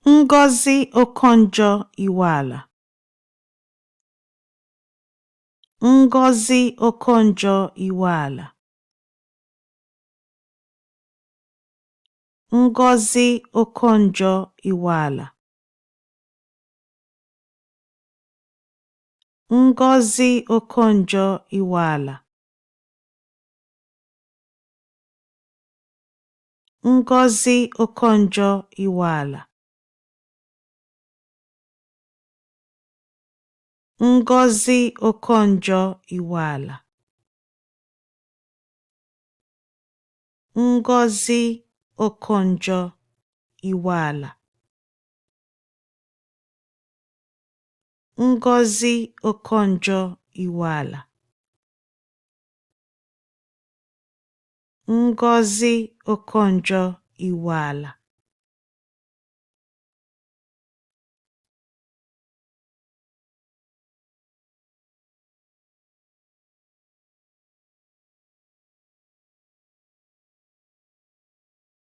Ngozi Okonjo-Iweala. Ngozi Okonjo-Iweala. Ngozi Okonjo-Iweala. Ngozi Okonjo-Iweala. Ngozi Okonjo-Iweala. Ngozi Okonjo-Iweala. Ngozi Okonjo-Iweala. Ngozi Okonjo-Iweala. Ngozi Okonjo-Iweala.